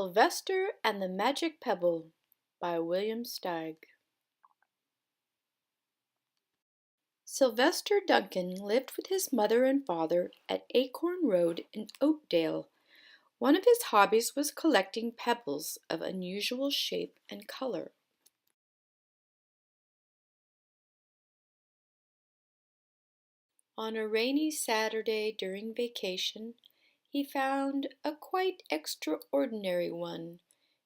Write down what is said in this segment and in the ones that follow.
Sylvester and the Magic Pebble by William Steig. Sylvester Duncan lived with his mother and father at Acorn Road in Oakdale. One of his hobbies was collecting pebbles of unusual shape and color. On a rainy Saturday during vacation, he found a quite extraordinary one.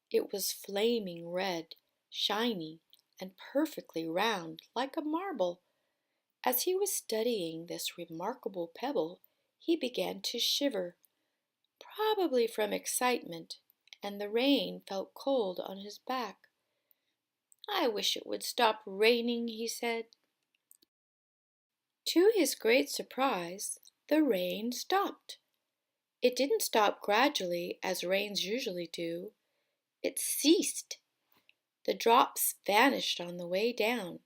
It was flaming red, shiny, and perfectly round like a marble. As he was studying this remarkable pebble, he began to shiver, probably from excitement, and the rain felt cold on his back. "I wish it would stop raining," he said. To his great surprise, the rain stopped. It didn't stop gradually, as rains usually do. It ceased. The drops vanished on the way down.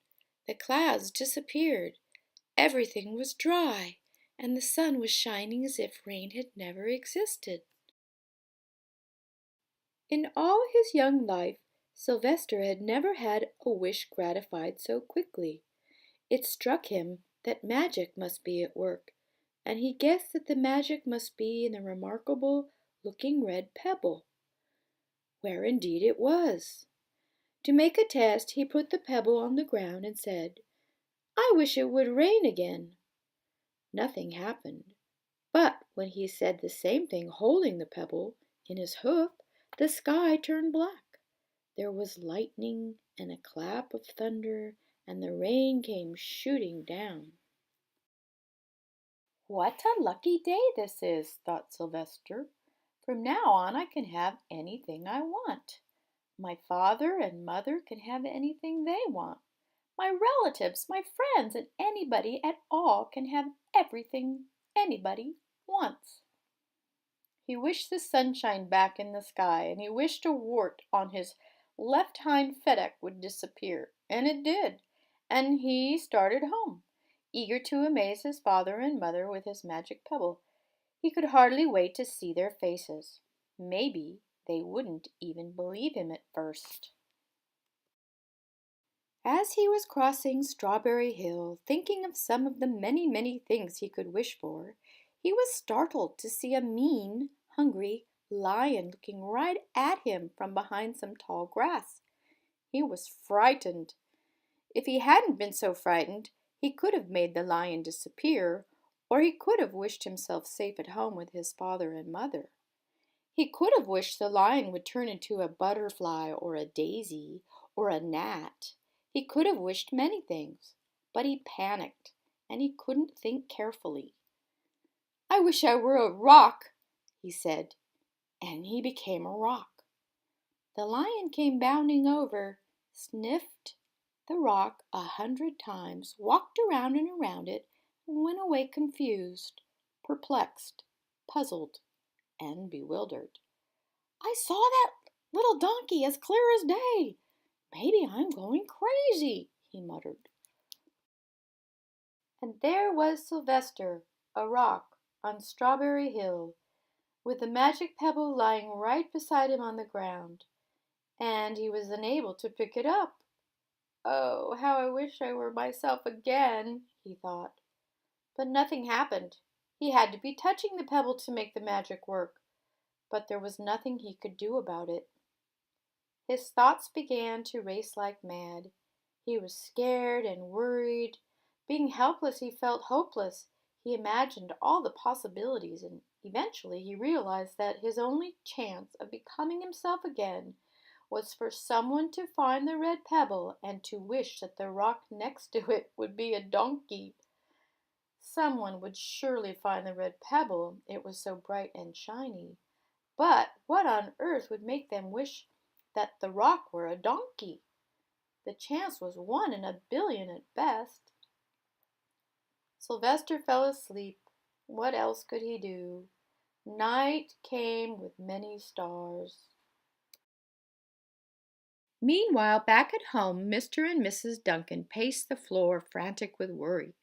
The clouds disappeared. Everything was dry, and the sun was shining as if rain had never existed. In all his young life, Sylvester had never had a wish gratified so quickly. It struck him that magic must be at work, and he guessed that the magic must be in the remarkable looking red pebble, where indeed it was. To make a test, he put the pebble on the ground and said, "I wish it would rain again." Nothing happened, but when he said the same thing holding the pebble in his hoof, the sky turned black. There was lightning and a clap of thunder, and the rain came shooting down. "What a lucky day this is," thought Sylvester. "From now on I can have anything I want. My father and mother can have anything they want. My relatives, my friends, and anybody at all can have everything anybody wants." He wished the sunshine back in the sky, and he wished a wart on his left hind futtock would disappear, and it did, and he started home, eager to amaze his father and mother with his magic pebble. He could hardly wait to see their faces. Maybe they wouldn't even believe him at first. As he was crossing Strawberry Hill, thinking of some of the many things he could wish for, he was startled to see a mean, hungry lion looking right at him from behind some tall grass. He was frightened. If he hadn't been so frightened, he could have made the lion disappear, or he could have wished himself safe at home with his father and mother. He could have wished the lion would turn into a butterfly or a daisy or a gnat. He could have wished many things, but he panicked, and he couldn't think carefully. "I wish I were a rock," he said, and he became a rock. The lion came bounding over, sniffed the rock 100 times, walked around and around it, and went away confused, perplexed, puzzled, and bewildered. "I saw that little donkey as clear as day. Maybe I'm going crazy," he muttered. And there was Sylvester, a rock, on Strawberry Hill, with the magic pebble lying right beside him on the ground, and he was unable to pick it up. "Oh, how I wish I were myself again," he thought. But nothing happened. He had to be touching the pebble to make the magic work, but there was nothing he could do about it. His thoughts began to race like mad. He was scared and worried. Being helpless, he felt hopeless. He imagined all the possibilities, and eventually he realized that his only chance of becoming himself again was for someone to find the red pebble and to wish that the rock next to it would be a donkey. Someone would surely find the red pebble, it was so bright and shiny. But what on earth would make them wish that the rock were a donkey? The chance was 1 in a billion at best. Sylvester fell asleep. What else could he do? Night came with many stars. Meanwhile, back at home, Mr. and Mrs. Duncan paced the floor, frantic with worry.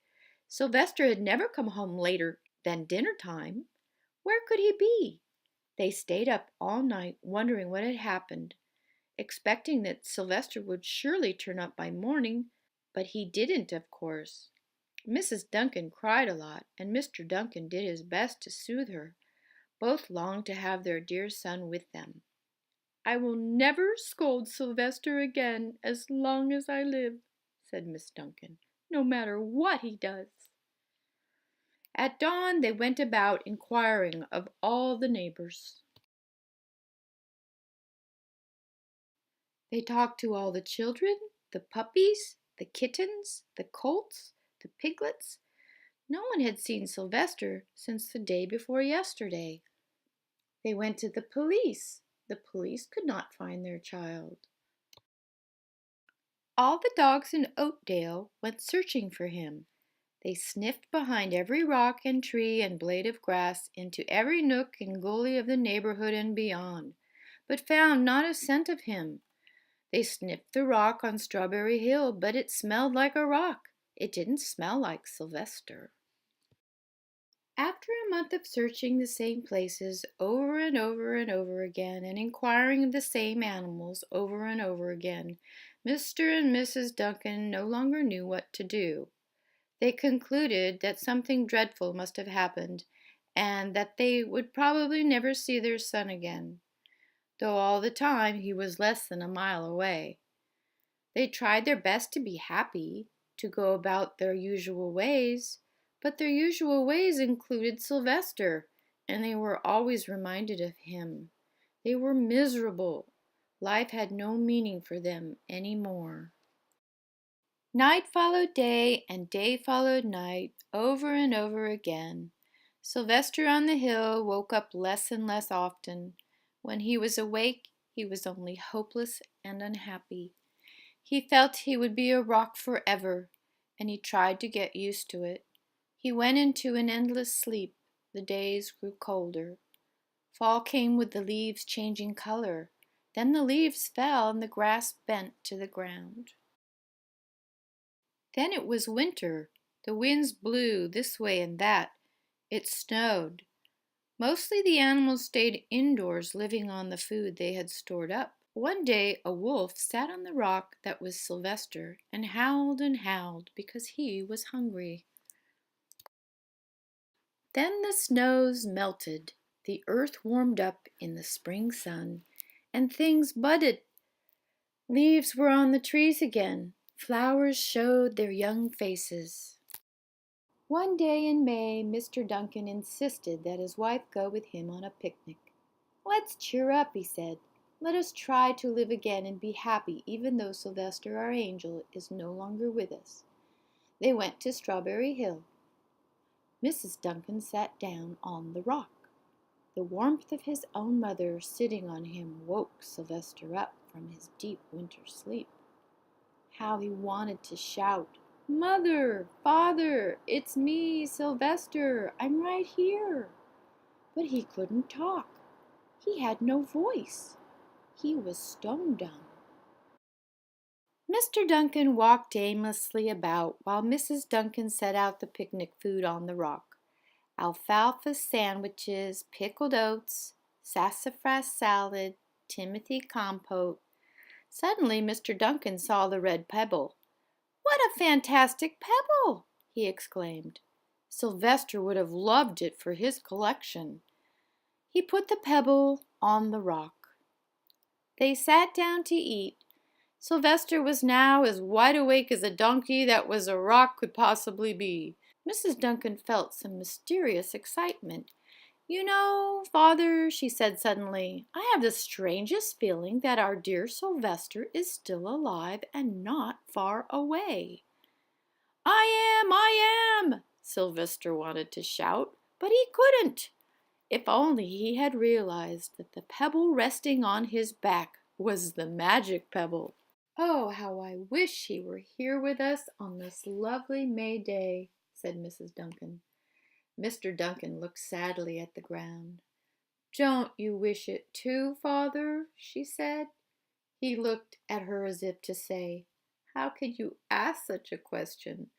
Sylvester had never come home later than dinner time. Where could he be? They stayed up all night wondering what had happened, expecting that Sylvester would surely turn up by morning, but he didn't, of course. Mrs. Duncan cried a lot, and Mr. Duncan did his best to soothe her. Both longed to have their dear son with them. "I will never scold Sylvester again as long as I live," said Miss Duncan, "no matter what he does." At dawn they went about inquiring of all the neighbors. They talked to all the children, the puppies, the kittens, the colts, the piglets. No one had seen Sylvester since the day before yesterday. They went to the police. The police could not find their child. All the dogs in Oakdale went searching for him. They sniffed behind every rock and tree and blade of grass, into every nook and gully of the neighborhood and beyond, but found not a scent of him. They sniffed the rock on Strawberry Hill, but it smelled like a rock. It didn't smell like Sylvester. After a month of searching the same places over and over and over again, and inquiring of the same animals over and over again, Mr. and Mrs. Duncan no longer knew what to do. They concluded that something dreadful must have happened, and that they would probably never see their son again, though all the time he was less than a mile away. They tried their best to be happy, to go about their usual ways, but their usual ways included Sylvester, and they were always reminded of him. They were miserable. Life had no meaning for them any more. Night followed day, and day followed night, over and over again. Sylvester on the hill woke up less and less often. When he was awake, he was only hopeless and unhappy. He felt he would be a rock forever, and he tried to get used to it. He went into an endless sleep. The days grew colder. Fall came with the leaves changing color. Then the leaves fell and the grass bent to the ground. Then it was winter. The winds blew this way and that. It snowed. Mostly the animals stayed indoors, living on the food they had stored up. One day a wolf sat on the rock that was Sylvester and howled because he was hungry. Then the snows melted, the earth warmed up in the spring sun, and things budded. Leaves were on the trees again. Flowers showed their young faces. One day in May, Mr. Duncan insisted that his wife go with him on a picnic. "Let's cheer up," he said. "Let us try to live again and be happy even though Sylvester, our angel, is no longer with us." They went to Strawberry Hill. Mrs. Duncan sat down on the rock. The warmth of his own mother sitting on him woke Sylvester up from his deep winter sleep. How he wanted to shout, "Mother, Father, it's me, Sylvester, I'm right here." But he couldn't talk. He had no voice. He was stone dumb. Mr. Duncan walked aimlessly about while Mrs. Duncan set out the picnic food on the rock. Alfalfa sandwiches, pickled oats, sassafras salad, timothy compote. Suddenly Mr. Duncan saw the red pebble. "What a fantastic pebble!" he exclaimed. Sylvester would have loved it for his collection. He put the pebble on the rock. They sat down to eat. Sylvester was now as wide awake as a donkey that was a rock could possibly be. Mrs. Duncan felt some mysterious excitement. "You know, Father," she said suddenly, "I have the strangest feeling that our dear Sylvester is still alive and not far away." I am," Sylvester wanted to shout, but he couldn't. If only he had realized that the pebble resting on his back was the magic pebble. "Oh, how I wish he were here with us on this lovely May day," said Mrs. Duncan. Mr. Duncan looked sadly at the ground. "Don't you wish it too, Father?" she said. He looked at her as if to say, "How could you ask such a question?"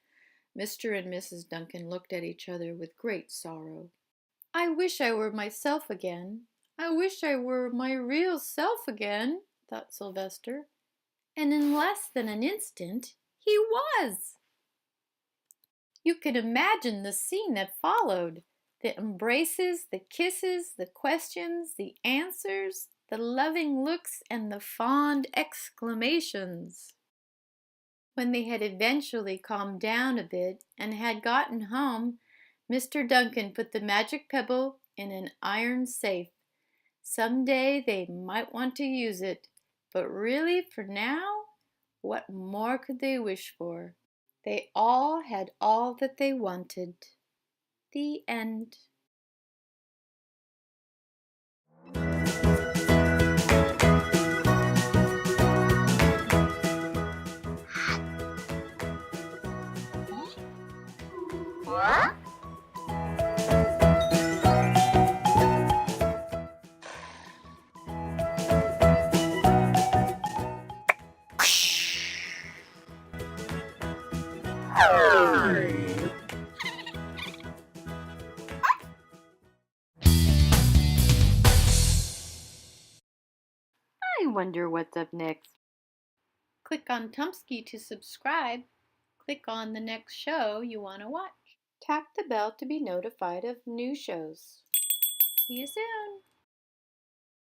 Mr. and Mrs. Duncan looked at each other with great sorrow. "I wish I were myself again. I wish I were my real self again, thought Sylvester. And in less than an instant, he was. You can imagine the scene that followed. The embraces, the kisses, the questions, the answers, the loving looks, and the fond exclamations. When they had eventually calmed down a bit and had gotten home, Mr. Duncan put the magic pebble in an iron safe. Some day they might want to use it, but really for now, what more could they wish for? They all had all that they wanted. The end. I wonder what's up next. Click on Tumpsky to subscribe. Click on the next show you want to watch. Tap the bell to be notified of new shows. See you soon.